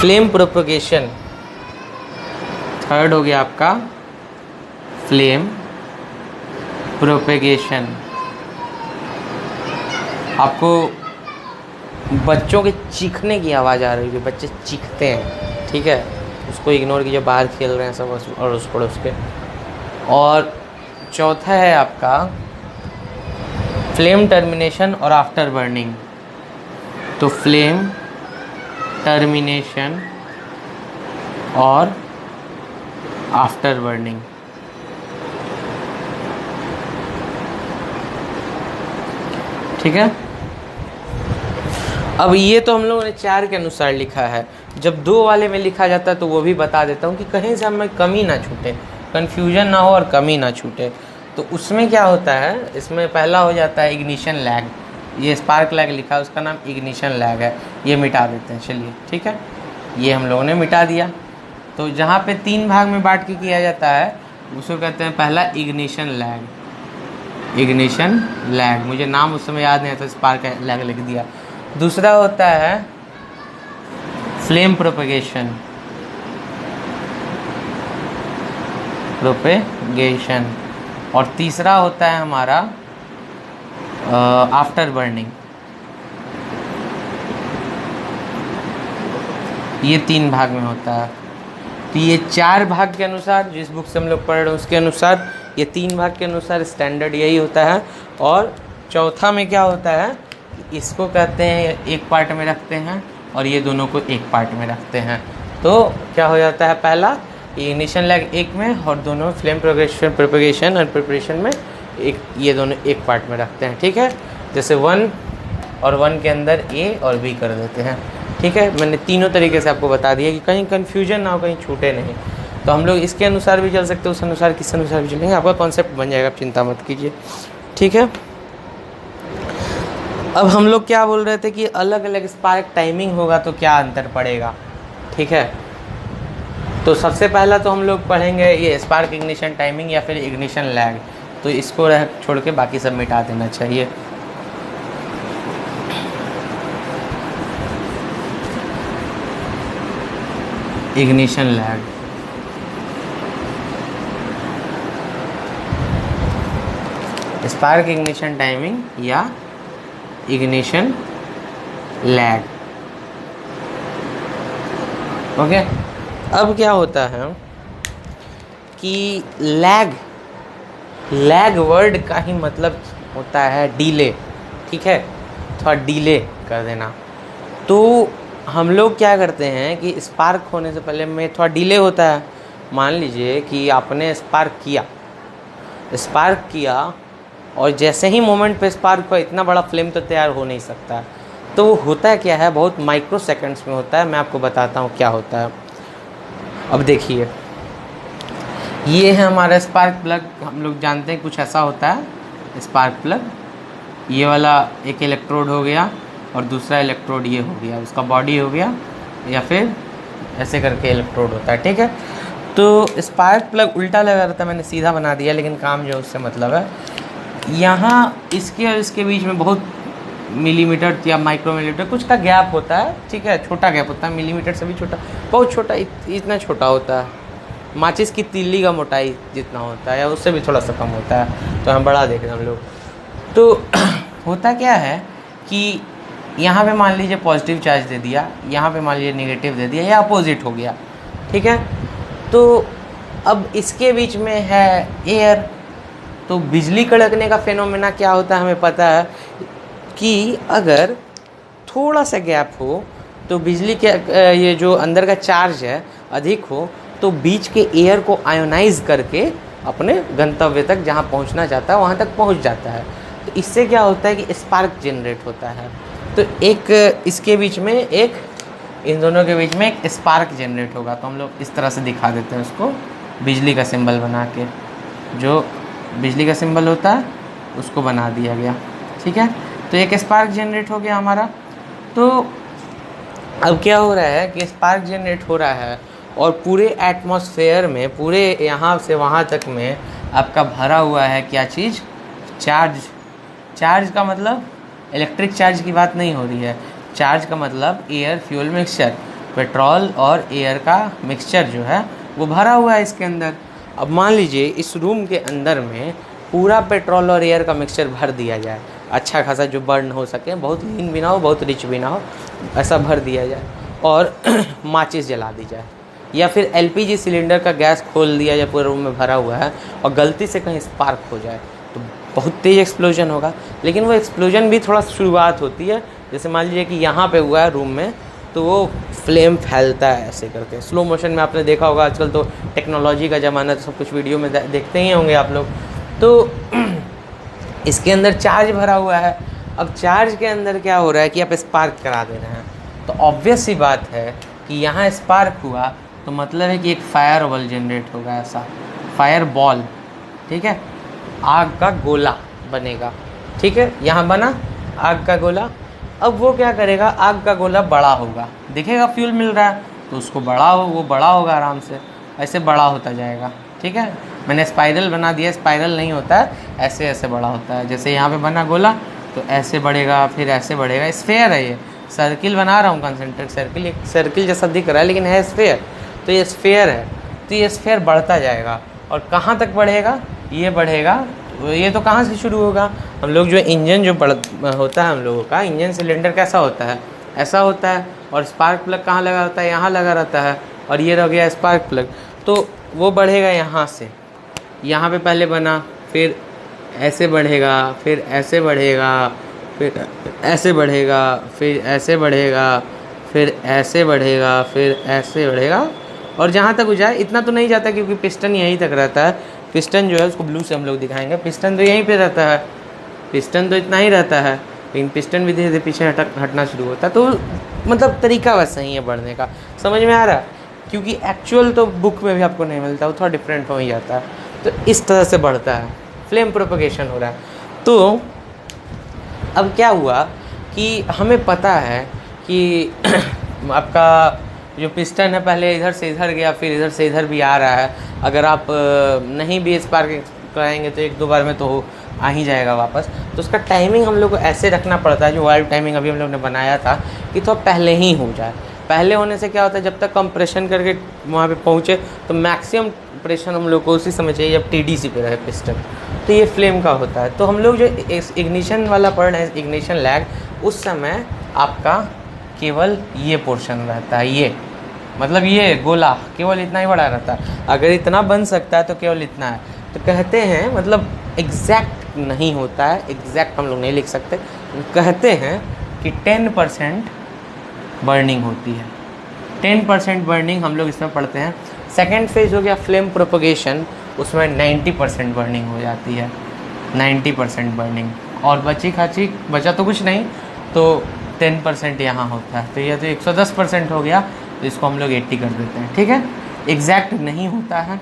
फ्लेम प्रोपगेशन, थर्ड हो गया आपका फ्लेम प्रोपगेशन। आपको बच्चों के चीखने की आवाज़ आ रही है, बच्चे चीखते हैं, ठीक है, उसको इग्नोर कीजिए, बाहर खेल रहे हैं सब अड़ोस पड़ोस के। और चौथा है आपका फ्लेम टर्मिनेशन और आफ्टर बर्निंग। तो फ्लेम टर्मिनेशन और आफ्टर बर्निंग, ठीक है। अब ये तो हम लोगों ने 4 के अनुसार लिखा है, जब 2 वाले में लिखा जाता है तो वो भी बता देता हूँ कि कहीं से हमें कमी ना छूटे, कन्फ्यूजन ना हो और कमी ना छूटे। तो उसमें क्या होता है, इसमें पहला हो जाता है इग्निशन लैग, ये स्पार्क लैग लिखा है, उसका नाम इग्निशन लैग है, ये मिटा देते हैं, चलिए ठीक है, ये हम लोगों ने मिटा दिया। तो जहाँ पे 3 भाग में बांट के किया जाता है उसको कहते हैं पहला इग्निशन लैग, मुझे नाम उस समय याद नहीं आता, स्पार्क लैग लिख दिया। दूसरा होता है फ्लेम प्रोपगेशन, और तीसरा होता है हमारा आफ्टर बर्निंग। ये 3 भाग में होता है। तो ये 4 भाग के अनुसार, जिस बुक से हम लोग पढ़ रहे हैं उसके अनुसार, ये 3 भाग के अनुसार स्टैंडर्ड यही होता है। और चौथा में क्या होता है, इसको कहते हैं एक पार्ट में रखते हैं और ये दोनों को एक पार्ट में रखते हैं। तो क्या हो जाता है, पहला इग्निशन लैग एक में और दोनों फ्लेम प्रोपगेशन और प्रिपरेशन में एक, ये दोनों एक पार्ट में रखते हैं, ठीक है। जैसे 1 और 1 के अंदर ए और बी कर देते हैं, ठीक है। मैंने तीनों तरीके से आपको बता दिया कि कहीं कन्फ्यूजन ना हो, कहीं छूटे नहीं। तो हम लोग इसके अनुसार भी चल सकते हैं, उस अनुसार किस अनुसार भी चलेंगे, आपका कॉन्सेप्ट बन जाएगा, आप चिंता मत कीजिए, ठीक है। अब हम लोग क्या बोल रहे थे कि अलग अलग स्पार्क टाइमिंग होगा तो क्या अंतर पड़ेगा, ठीक है। तो सबसे पहला तो हम लोग पढ़ेंगे ये स्पार्क इग्निशन टाइमिंग या फिर इग्निशन लैग, तो इसको छोड़ के बाकी सब मिटा देना चाहिए। Ignition lag, spark ignition timing या इग्निशन लैग, ओके। अब क्या होता है कि लैग वर्ड का ही मतलब होता है डिले, ठीक है, थोड़ा डिले कर देना। तो हम लोग क्या करते हैं कि स्पार्क होने से पहले में थोड़ा डिले होता है। मान लीजिए कि आपने स्पार्क किया और जैसे ही मोमेंट पे स्पार्क हुआ, इतना बड़ा फ्लेम तो तैयार हो नहीं सकता। तो वो होता है क्या है, बहुत माइक्रो सेकंड्स में होता है। मैं आपको बताता हूँ क्या होता है। अब देखिए, ये है हमारा स्पार्क प्लग, हम लोग जानते हैं कुछ ऐसा होता है स्पार्क प्लग। ये वाला एक इलेक्ट्रोड हो गया और दूसरा इलेक्ट्रोड ये हो गया, उसका बॉडी हो गया, या फिर ऐसे करके इलेक्ट्रोड होता है, ठीक है। तो स्पार्क प्लग उल्टा लगा रहता है, मैंने सीधा बना दिया, लेकिन काम जो उससे मतलब है, यहाँ इसके और इसके बीच में बहुत मिलीमीटर या माइक्रोमीटर कुछ का गैप होता है, ठीक है, छोटा गैप होता है, मिलीमीटर से भी छोटा, बहुत छोटा, इतना छोटा होता है, माचिस की तीली का मोटाई जितना होता है या उससे भी थोड़ा सा कम होता है, तो हम बड़ा देख रहे हैं हम लोग। तो होता क्या है कि यहाँ पे मान लीजिए पॉजिटिव चार्ज दे दिया, यहाँ पे मान लीजिए नेगेटिव दे दिया, या अपोजिट हो गया, ठीक है। तो अब इसके बीच में है एयर, तो बिजली कड़कने का फेनोमेना क्या होता है हमें पता है कि अगर थोड़ा सा गैप हो तो बिजली के ये जो अंदर का चार्ज है अधिक हो तो बीच के एयर को आयोनाइज करके अपने गंतव्य तक जहाँ पहुँचना चाहता है वहाँ तक पहुँच जाता है। तो इससे क्या होता है कि स्पार्क जनरेट होता है। तो एक इसके बीच में एक इन दोनों के बीच में एक स्पार्क जनरेट होगा। तो हम लोग इस तरह से दिखा देते हैं उसको, बिजली का सिंबल बना के, जो बिजली का सिंबल होता है उसको बना दिया गया, ठीक है। तो एक स्पार्क जनरेट हो गया हमारा। तो अब क्या हो रहा है कि स्पार्क जनरेट हो रहा है और पूरे एटमॉस्फेयर में, पूरे यहाँ से वहाँ तक में आपका भरा हुआ है क्या चीज़, चार्ज। चार्ज का मतलब इलेक्ट्रिक चार्ज की बात नहीं हो रही है, चार्ज का मतलब एयर फ्यूल मिक्सचर, पेट्रोल और एयर का मिक्सचर जो है वो भरा हुआ है इसके अंदर। अब मान लीजिए इस रूम के अंदर में पूरा पेट्रोल और एयर का मिक्सचर भर दिया जाए, अच्छा खासा, जो बर्न हो सके, बहुत लीन भी ना हो बहुत रिच भी ना हो, ऐसा भर दिया जाए और माचिस जला दी जाए, या फिर एलपीजी सिलेंडर का गैस खोल दिया जाए, पूरे रूम में भरा हुआ है और गलती से कहीं स्पार्क हो जाए तो बहुत तेज़ एक्सप्लोजन होगा। लेकिन वो एक्सप्लोजन भी थोड़ा शुरुआत होती है, जैसे मान लीजिए कि यहाँ पे हुआ है रूम में, तो वो फ्लेम फैलता है ऐसे करके स्लो मोशन में। आपने देखा होगा आजकल तो टेक्नोलॉजी का ज़माना, तो सब कुछ वीडियो में देखते ही होंगे आप लोग। तो इसके अंदर चार्ज भरा हुआ है। अब चार्ज के अंदर क्या हो रहा है कि आप स्पार्क करा दे रहे हैं, तो ऑब्वियस सी बात है कि यहाँ स्पार्क हुआ तो मतलब है कि एक फायर बॉल जनरेट होगा, ऐसा फायर बॉल, ठीक है, आग का गोला बनेगा, ठीक है। यहाँ बना आग का गोला। अब वो क्या करेगा, आग का गोला बड़ा होगा, दिखेगा फ्यूल मिल रहा है तो उसको वो बड़ा होगा आराम से, ऐसे बड़ा होता जाएगा, ठीक है। मैंने स्पाइरल बना दिया, स्पाइरल नहीं होता है, ऐसे ऐसे बड़ा होता है। जैसे यहाँ पे बना गोला तो ऐसे बढ़ेगा, फिर ऐसे बढ़ेगा। स्फेयर है ये, सर्किल बना रहा हूँ, कंसेंट्रिक सर्किल, एक सर्किल जैसा दिख रहा है लेकिन है स्फेयर। तो ये स्फेयर है, तो ये स्फेयर बढ़ता जाएगा और कहाँ तक बढ़ेगा, ये बढ़ेगा। ये तो कहाँ से शुरू होगा, हम लोग जो इंजन जो होता है हम लोगों का, इंजन सिलेंडर कैसा होता है, ऐसा होता है, और स्पार्क प्लग कहाँ लगा रहता है, यहाँ लगा रहता है, और ये रह गया स्पार्क प्लग। तो वो बढ़ेगा यहाँ से, यहाँ पे पहले बना, फिर ऐसे बढ़ेगा, फिर ऐसे बढ़ेगा, फिर ऐसे बढ़ेगा, फिर ऐसे बढ़ेगा, फिर ऐसे बढ़ेगा, फिर ऐसे बढ़ेगा, और जहाँ तक हो जाए। इतना तो नहीं जाता क्योंकि पिस्टन यहीं तक रहता है। पिस्टन जो है उसको ब्लू से हम लोग दिखाएंगे, पिस्टन तो यहीं पे रहता है, पिस्टन तो इतना ही रहता है, लेकिन पिस्टन भी धीरे धीरे पीछे हटना शुरू होता है। तो मतलब तरीका वैसा ही है बढ़ने का, समझ में आ रहा है, क्योंकि एक्चुअल तो बुक में भी आपको नहीं मिलता, वो थोड़ा डिफरेंट हो ही जाता है। तो इस तरह से बढ़ता है, फ्लेम प्रोपगेशन हो रहा है। तो अब क्या हुआ कि हमें पता है कि आपका जो पिस्टन है पहले इधर से इधर गया, फिर इधर से इधर भी आ रहा है। अगर आप नहीं भी स्पार्क कराएंगे तो एक दो बार में तो आ ही जाएगा वापस। तो उसका टाइमिंग हम लोग को ऐसे रखना पड़ता है, जो वाइल्ड टाइमिंग अभी हम लोग ने बनाया था, कि तो पहले ही हो जाए। पहले होने से क्या होता है, जब तक कंप्रेशन करके वहाँ पे पहुँचे तो मैक्सिमम प्रेशर हम लोग को उसी समय चाहिए जब TDC पे रहे पिस्टन। तो ये फ्लेम का होता है। तो हम लोग जो इग्निशन वाला पढ़ रहे हैं, इग्निशन लैग, उस समय आपका केवल ये पोर्शन रहता है, ये मतलब ये गोला केवल इतना ही बड़ा रहता है। अगर इतना बन सकता है तो केवल इतना है। तो कहते हैं, मतलब एग्जैक्ट नहीं होता है, एग्जैक्ट हम लोग नहीं लिख सकते, कहते हैं कि 10% बर्निंग होती है। 10% बर्निंग हम लोग इसमें पढ़ते हैं। सेकेंड फेज हो गया फ्लेम प्रोपगेशन, उसमें 90% बर्निंग हो जाती है, 90% बर्निंग, और बचा तो कुछ नहीं, तो 10% यहाँ होता है। तो यह तो 110% हो गया, तो इसको हम लोग 80 कर देते हैं, ठीक है। एग्जैक्ट नहीं होता है,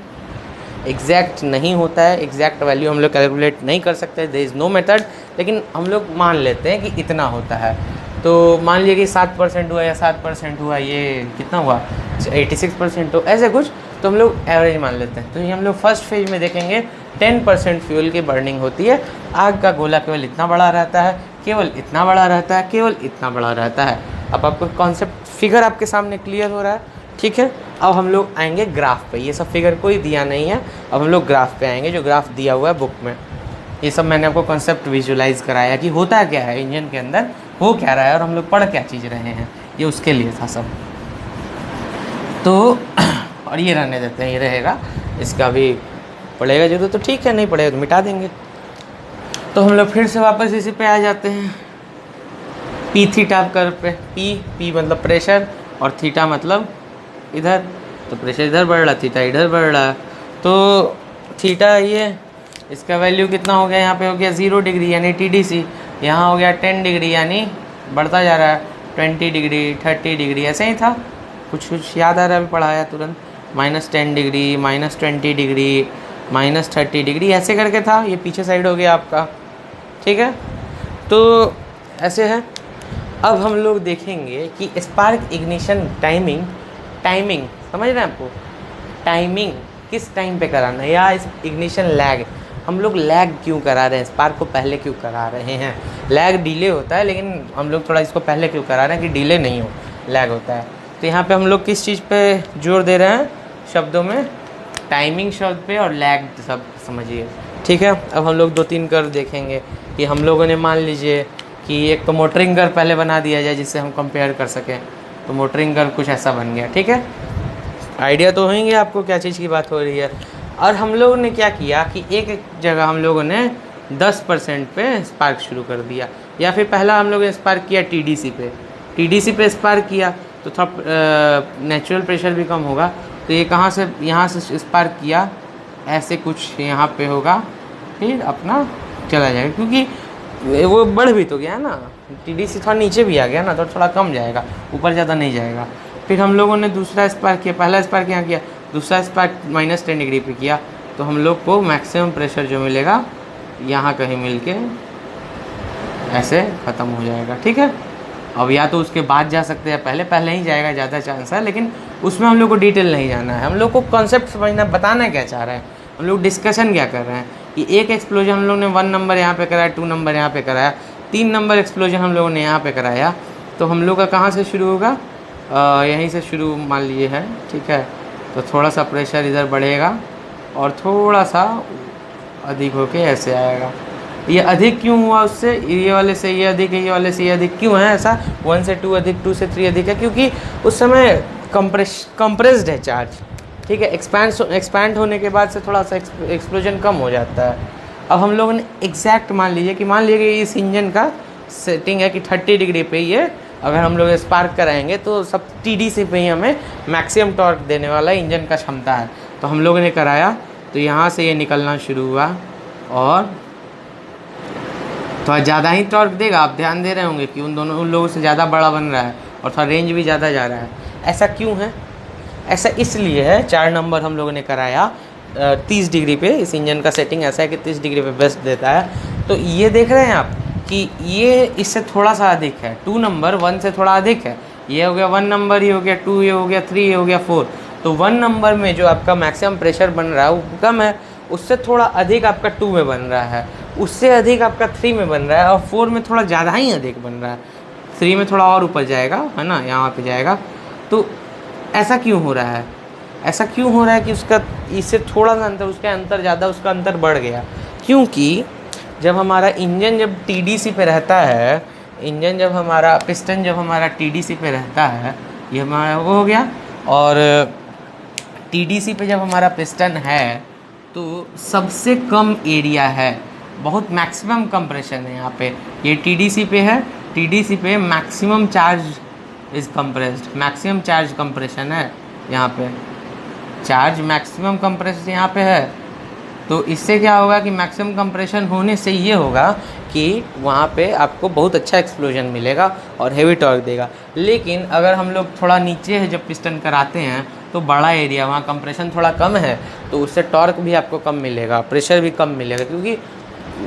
एग्जैक्ट नहीं होता है, एग्जैक्ट वैल्यू हम लोग कैलकुलेट नहीं कर सकते, देयर इज़ नो मेथड, लेकिन हम लोग मान लेते हैं कि इतना होता है। तो मान लीजिए कि 7% हुआ या 7% हुआ, ये कितना हुआ 86% हो, ऐसे कुछ, तो हम लोग एवरेज मान लेते हैं। तो ये हम लोग फर्स्ट फेज में देखेंगे 10% फ्यूल की बर्निंग होती है। आग का गोला केवल इतना बड़ा रहता है, केवल इतना बड़ा रहता है, केवल इतना बड़ा रहता है। अब आपको कॉन्सेप्ट फिगर आपके सामने क्लियर हो रहा है। ठीक है। अब हम लोग आएंगे ग्राफ पे, ये सब फिगर कोई दिया नहीं है, अब हम लोग ग्राफ पे आएंगे जो ग्राफ दिया हुआ है बुक में। ये सब मैंने आपको कॉन्सेप्ट विजुलाइज कराया कि होता क्या है इंजन के अंदर, हो क्या रहा है और हम लोग पढ़ क्या चीज़ रहे हैं, ये उसके लिए था सब। तो और ये रहने देते हैं, ये रहेगा, इसका भी पड़ेगा जरूर तो ठीक है, नहीं पड़ेगा तो मिटा देंगे। तो हम लोग फिर से वापस इसी पे आ जाते हैं, पी थीटा कर्व पे। पी मतलब प्रेशर और थीटा मतलब इधर, तो प्रेशर इधर बढ़ रहा, थीटा इधर बढ़ रहा। तो थीटा ये इसका वैल्यू कितना हो गया, यहाँ पे हो गया 0 डिग्री यानी TDC, यहाँ हो गया 10 डिग्री यानी बढ़ता जा रहा है 20 डिग्री 30 डिग्री, ऐसे ही था, कुछ याद आ रहा है अभी पढ़ाया तुरंत, -10 डिग्री -20 डिग्री -30 डिग्री ऐसे करके था, ये पीछे साइड हो गया आपका, ठीक है। तो ऐसे है। अब हम लोग देखेंगे कि स्पार्क इग्निशन टाइमिंग समझ रहे हैं आपको, टाइमिंग किस टाइम पे कराना है, या इस इग्निशन लैग, हम लोग लैग क्यों करा रहे हैं, स्पार्क को पहले क्यों करा रहे हैं। लैग डिले होता है लेकिन हम लोग थोड़ा इसको पहले क्यों करा रहे हैं कि डिले नहीं हो, लैग होता है। तो यहाँ पे हम लोग किस चीज़ पे जोर दे रहे हैं शब्दों में, टाइमिंग शब्द पे और लैग सब समझिए, ठीक है। अब हम लोग 2-3 कर्व देखेंगे कि हम लोगों ने मान लीजिए कि एक तो मोटरिंग कर्व पहले बना दिया जाए जिससे हम कंपेयर कर सकें, तो मोटरिंग कर्व कुछ ऐसा बन गया, ठीक है। आइडिया तो होंगे आपको क्या चीज़ की बात हो रही है। और हम लोगों ने क्या किया कि एक जगह हम लोगों ने 10% पे स्पार्क शुरू कर दिया, या फिर पहला हम लोगों ने स्पार्क किया TDC पे स्पार्क किया तो थोड़ा नेचुरल प्रेशर भी कम होगा। तो ये कहाँ से, यहाँ से स्पार्क किया, ऐसे कुछ यहाँ पे होगा, फिर अपना चला जाएगा, क्योंकि वो बढ़ भी तो गया ना, TDC थोड़ा नीचे भी आ गया ना, तो थोड़ा कम जाएगा, ऊपर ज़्यादा नहीं जाएगा। फिर हम लोगों ने दूसरा स्पार्क किया, पहला स्पार्क यहाँ किया, दूसरा स्पार्क -10 डिग्री पे किया, तो हम लोग को मैक्सिमम प्रेशर जो मिलेगा यहाँ कहीं मिल के ऐसे ख़त्म हो जाएगा, ठीक है। अब या तो उसके बाद जा सकते हैं, पहले ही जाएगा, ज़्यादा चांस है, लेकिन उसमें हम लोग को डिटेल नहीं जाना है, हम लोग को कॉन्सेप्ट समझना, बताना क्या चाह रहे हैं, हम लोग डिस्कशन क्या कर रहे हैं कि एक एक्सप्लोजन हम लोग ने 1 नंबर यहाँ पे कराया, 2 नंबर यहाँ पे कराया, 3 नंबर एक्सप्लोजन हम लोगों ने यहाँ पे कराया, तो हम लोग का कहाँ से शुरू होगा, यहीं से शुरू मान लिए है, ठीक है। तो थोड़ा सा प्रेशर इधर बढ़ेगा और थोड़ा सा अधिक होके ऐसे आएगा। ये अधिक क्यों हुआ उससे, ये वाले से ये अधिक है, ये वाले से ये अधिक क्यों है ऐसा, 1 से 2 अधिक, 2 से 3 अधिक है, क्योंकि उस समय कंप्रेस्ड है चार्ज, ठीक है। एक्सपैंड होने के बाद से थोड़ा सा एक्सप्लोजन कम हो जाता है। अब हम लोगों ने एग्जैक्ट मान लीजिए कि इस इंजन का सेटिंग है कि 30 डिग्री पे ये अगर हम लोग स्पार्क कराएंगे तो सब TDC पे ही हमें मैक्सिमम टॉर्क देने वाला इंजन का क्षमता है। तो हम लोगों ने कराया, तो यहाँ से ये निकलना शुरू हुआ और थोड़ा ज़्यादा ही टॉर्क देगा, आप ध्यान दे रहे होंगे कि उन लोगों से ज़्यादा बड़ा बन रहा है और थोड़ा रेंज भी ज़्यादा जा रहा है। ऐसा क्यों है, ऐसा इसलिए है, 4 नंबर हम लोगों ने कराया 30 डिग्री पे, इस इंजन का सेटिंग ऐसा है कि 30 डिग्री पे बेस्ट देता है। तो ये देख रहे हैं आप कि ये इससे थोड़ा सा अधिक है, 2 नंबर 1 से थोड़ा अधिक है, ये हो गया 1 नंबर, ये हो गया 2, ये हो गया 3, ये हो गया 4। तो 1 नंबर में जो आपका मैक्सिमम प्रेशर बन रहा है वो कम है, उससे थोड़ा अधिक आपका 2 में बन रहा है, उससे अधिक आपका 3 में बन रहा है, और 4 में थोड़ा ज़्यादा ही अधिक बन रहा है, 3 में थोड़ा और ऊपर जाएगा, है ना, यहाँ पे जाएगा। तो ऐसा क्यों हो रहा है, ऐसा क्यों हो रहा है कि उसका इससे थोड़ा सा अंतर, उसका अंतर ज़्यादा, उसका अंतर बढ़ गया, क्योंकि जब हमारा इंजन जब TDC पे रहता है, इंजन जब हमारा पिस्टन जब हमारा TDC पे रहता है, ये हमारा वो हो गया, और TDC पे जब हमारा पिस्टन है तो सबसे कम एरिया है, बहुत मैक्सिमम कंप्रेशन है यहाँ पे, ये TDC पे है, TDC पे maximum charge is compressed, maximum charge compression है यहाँ पे, चार्ज मैक्सिमम कंप्रेशन यहाँ पे है। तो इससे क्या होगा कि मैक्सिमम कंप्रेशन होने से ये होगा कि वहाँ पे आपको बहुत अच्छा एक्सप्लोजन मिलेगा और हेवी टॉर्क देगा। लेकिन अगर हम लोग थोड़ा नीचे है जब पिस्टन कराते हैं तो बड़ा एरिया, वहाँ कंप्रेशन थोड़ा कम है, तो उससे टॉर्क भी आपको कम मिलेगा, प्रेशर भी कम मिलेगा, क्योंकि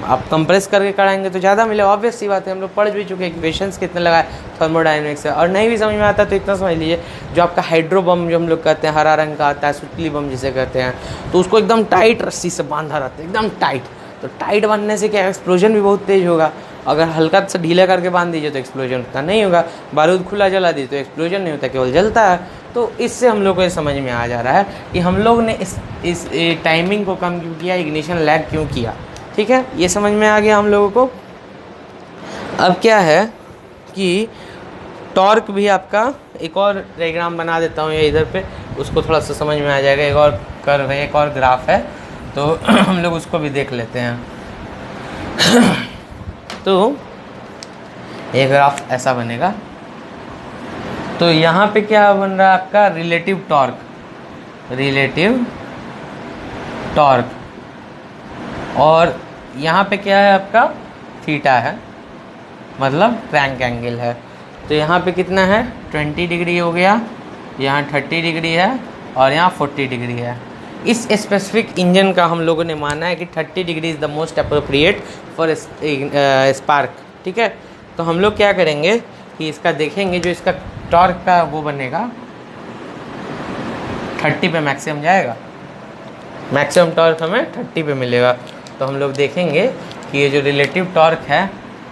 आप कंप्रेस करके कराएंगे तो ज़्यादा मिलेगा। ऑब्वियस सी बात है, हम लोग पढ़ भी चुके हैं इक्वेशंस कितने लगाए थर्मोडायनेमिक्स से, और नहीं भी समझ में आता तो इतना समझ लीजिए, जो आपका हाइड्रो बम जो हम लोग कहते हैं, हरा रंग का आता है, सुतली बम जिसे कहते हैं, तो उसको एकदम टाइट रस्सी से बांधा रहता है, एकदम टाइट। तो टाइट बांधने से क्या, एक्सप्लोजन भी बहुत तेज़ होगा। अगर हल्का सा ढीला करके बांध दीजिए तो एक्सप्लोजन उतना नहीं होगा। बारूद खुला जला दीजिए तो एक्सप्लोजन नहीं होता, केवल जलता है। तो इससे हम लोग को ये समझ में आ जा रहा है कि हम लोग ने इस टाइमिंग को कम क्यों किया, इग्निशन लैग क्यों किया। ठीक है, ये समझ में आ गया हम लोगों को। अब क्या है कि टॉर्क भी आपका, एक और डायग्राम बना देता हूँ ये इधर पे, उसको थोड़ा सा समझ में आ जाएगा। एक और कर्व है, एक और ग्राफ है, तो हम लोग उसको भी देख लेते हैं। तो ये ग्राफ ऐसा बनेगा। तो यहाँ पे क्या बन रहा है आपका रिलेटिव टॉर्क, और यहाँ पे क्या है आपका थीटा है, मतलब क्रैंक एंगल है। तो यहाँ पे कितना है 20 डिग्री हो गया, यहाँ 30 डिग्री है और यहाँ 40 डिग्री है। इस स्पेसिफिक इंजन का हम लोगों ने माना है कि 30 degree is the most appropriate for spark. ठीक है, तो हम लोग क्या करेंगे कि इसका देखेंगे, जो इसका टॉर्क का वो बनेगा 30 पे मैक्सिमम जाएगा, मैक्सिमम टॉर्क हमें 30 पे मिलेगा। तो हम लोग देखेंगे कि ये जो रिलेटिव टॉर्क है,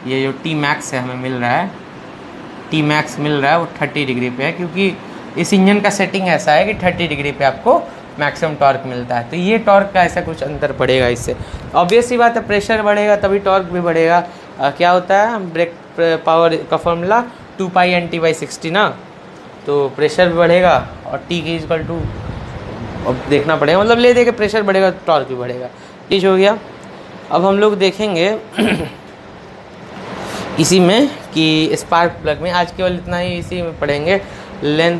ये जो टी मैक्स है हमें मिल रहा है, टी मैक्स मिल रहा है वो 30 डिग्री पे है, क्योंकि इस इंजन का सेटिंग ऐसा है कि 30 डिग्री पे आपको मैक्सिमम टॉर्क मिलता है। तो ये टॉर्क का ऐसा कुछ अंतर पड़ेगा इससे। ऑब्वियस सी बात है, प्रेशर बढ़ेगा तभी टॉर्क भी बढ़ेगा। क्या होता है ब्रेक पावर का फॉर्मूला 2π/T/60 ना, तो प्रेशर भी बढ़ेगा और टी की इक्वल टू, अब देखना पड़ेगा, मतलब ले दे के प्रेशर बढ़ेगा तो टॉर्क भी बढ़ेगा। चीज़ हो गया। अब हम लोग देखेंगे इसी में कि स्पार्क प्लग में, आज केवल इतना ही इसी में पढ़ेंगे, लेंथ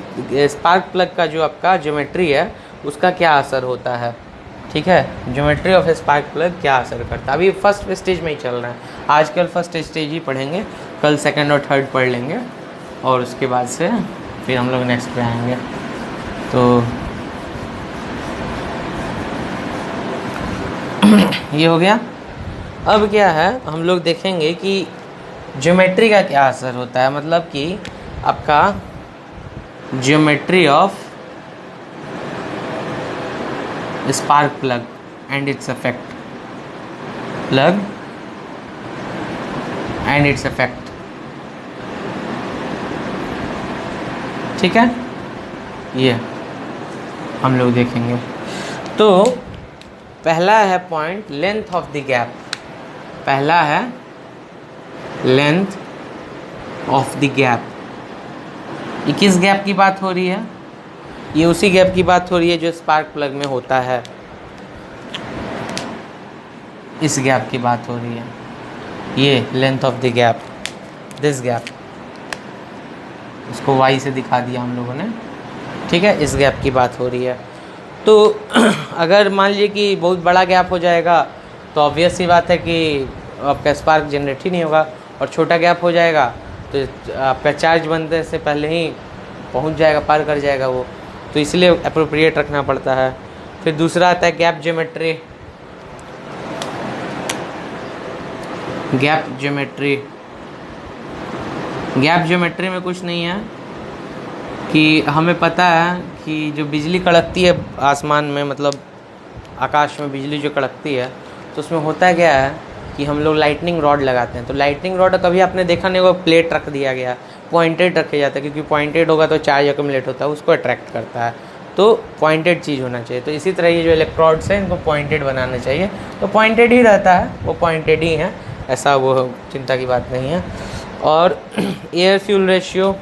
स्पार्क प्लग का जो आपका ज्योमेट्री है उसका क्या असर होता है। ठीक है, ज्योमेट्री ऑफ स्पार्क प्लग क्या असर करता है। अभी फर्स्ट स्टेज में ही चल रहा है, आज केवल फर्स्ट स्टेज ही पढ़ेंगे, कल सेकंड और थर्ड पढ़ लेंगे और उसके बाद से फिर हम लोग नेक्स्ट पे आएंगे। तो ये हो गया। अब क्या है, हम लोग देखेंगे कि ज्योमेट्री का क्या असर होता है, मतलब कि आपका geometry of spark plug and its effect, ठीक है, ये हम लोग देखेंगे। तो पहला है point length of the gap, पहला है लेंथ ऑफ द गैप। ये किस गैप की बात हो रही है, ये उसी गैप की बात हो रही है जो स्पार्क प्लग में होता है, इस गैप की बात हो रही है, ये length of the gap, this gap, इसको वाई से दिखा दिया हम लोगों ने। ठीक है, इस गैप की बात हो रही है। तो अगर मान लीजिए कि बहुत बड़ा गैप हो जाएगा तो ऑब्वियस सी बात है कि आपका स्पार्क जनरेट ही नहीं होगा, और छोटा गैप हो जाएगा तो आपका चार्ज बनने से पहले ही पहुंच जाएगा, पार कर जाएगा वो, तो इसलिए अप्रोप्रिएट रखना पड़ता है। फिर दूसरा आता है गैप ज्योमेट्री। गैप ज्योमेट्री में कुछ नहीं है कि हमें पता है कि जो बिजली कड़कती है आसमान में, मतलब आकाश में बिजली जो कड़कती है, तो उसमें होता क्या है कि हम लोग लाइटनिंग रॉड लगाते हैं। तो लाइटनिंग रॉड कभी आपने देखा नहीं, वो प्लेट रख दिया गया, पॉइंटेड रखे जाता है, क्योंकि पॉइंटेड होगा तो चार्ज अक्यूमुलेट होता है, उसको अट्रैक्ट करता है, तो पॉइंटेड चीज़ होना चाहिए। तो इसी तरह ये जो इलेक्ट्रोड्स हैं इनको पॉइंटेड बनाना चाहिए, तो पॉइंटेड ही रहता है, वो पॉइंटेड ही है, ऐसा वो चिंता की बात नहीं है। और एयर फ्यूल रेशियो,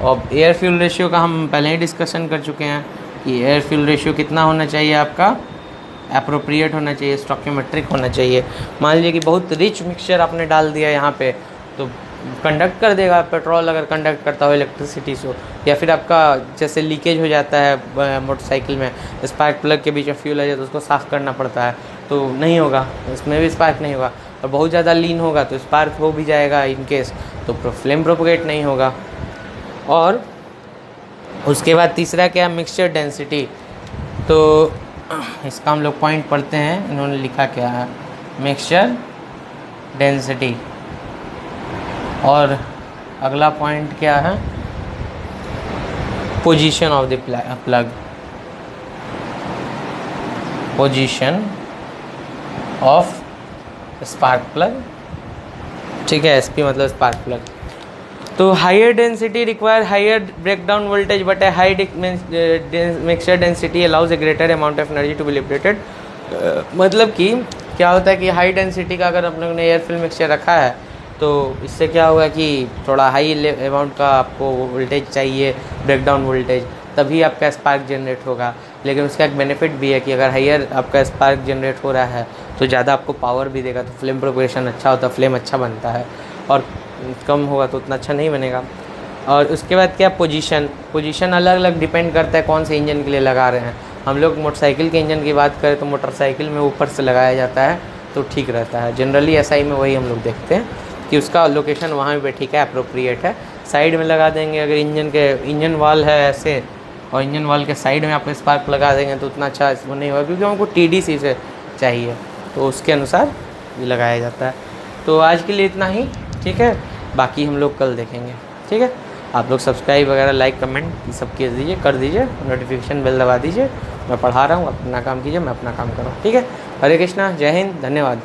और एयर फ्यूल रेशियो का हम पहले ही डिस्कशन कर चुके हैं कि एयर फ्यूल रेशियो कितना होना चाहिए, आपका अप्रोप्रिएट होना चाहिए, स्टोइकियोमेट्रिक होना चाहिए। मान लीजिए कि बहुत रिच मिक्सचर आपने डाल दिया यहाँ पे, तो कंडक्ट कर देगा, पेट्रोल अगर कंडक्ट करता हो इलेक्ट्रिसिटी से, या फिर आपका जैसे लीकेज हो जाता है मोटरसाइकिल में, स्पार्क प्लग के बीच में फ्यूल आ जाए तो उसको साफ़ करना पड़ता है, तो नहीं होगा, इसमें भी स्पार्क नहीं होगा। और बहुत ज़्यादा लीन होगा तो स्पार्क हो भी जाएगा इन केस, तो फ्लेम प्रोपगेट नहीं होगा। और उसके बाद तीसरा क्या, मिक्सचर डेंसिटी। तो इसका हम लोग पॉइंट पढ़ते हैं, इन्होंने लिखा क्या है, मिक्सचर डेंसिटी। और अगला पॉइंट क्या है, position of the plug, position of spark plug. ठीक है, एसपी मतलब स्पार्क प्लग। तो higher density require higher breakdown voltage but a high mixture density allows a greater amount of energy to be liberated. मतलब कि क्या होता है कि हाई डेंसिटी का अगर हम लोग ने एयर फिल्म मिक्सचर रखा है तो इससे क्या होगा कि थोड़ा हाई अमाउंट का आपको वोल्टेज चाहिए, ब्रेकडाउन वोल्टेज, तभी आपका स्पार्क जनरेट होगा। लेकिन उसका एक बेनिफिट भी है कि अगर हायर आपका स्पार्क जनरेट हो रहा है तो ज़्यादा आपको पावर भी देगा, तो फ्लेम प्रोपगेशन अच्छा होता है, फ्लेम अच्छा बनता है। और कम होगा तो उतना अच्छा नहीं बनेगा। और उसके बाद क्या, पोजीशन अलग अलग डिपेंड करता है कौन से इंजन के लिए लगा रहे हैं। हम लोग मोटरसाइकिल के इंजन की बात करें तो मोटरसाइकिल में ऊपर से लगाया जाता है तो ठीक रहता है। जनरली एसआई में वही हम लोग देखते हैं कि उसका लोकेशन वहाँ पे ठीक है, अप्रोप्रिएट है। साइड में लगा देंगे अगर इंजन वाल है ऐसे, और इंजन वाल के साइड में आप स्पार्क लगा देंगे तो उतना अच्छा वो नहीं होगा, क्योंकि हमको टीडीसी से चाहिए, तो उसके अनुसार ये लगाया जाता है। तो आज के लिए इतना ही, ठीक है, बाकी हम लोग कल देखेंगे, ठीक है। आप लोग सब्सक्राइब वगैरह, लाइक, कमेंट ये सब कर दीजिए, नोटिफिकेशन बेल दबा दीजिए। मैं पढ़ा रहा हूँ, अपना काम कीजिए, मैं अपना काम कर रहा हूँ, ठीक है। हरे कृष्णा, जय हिंद, धन्यवाद।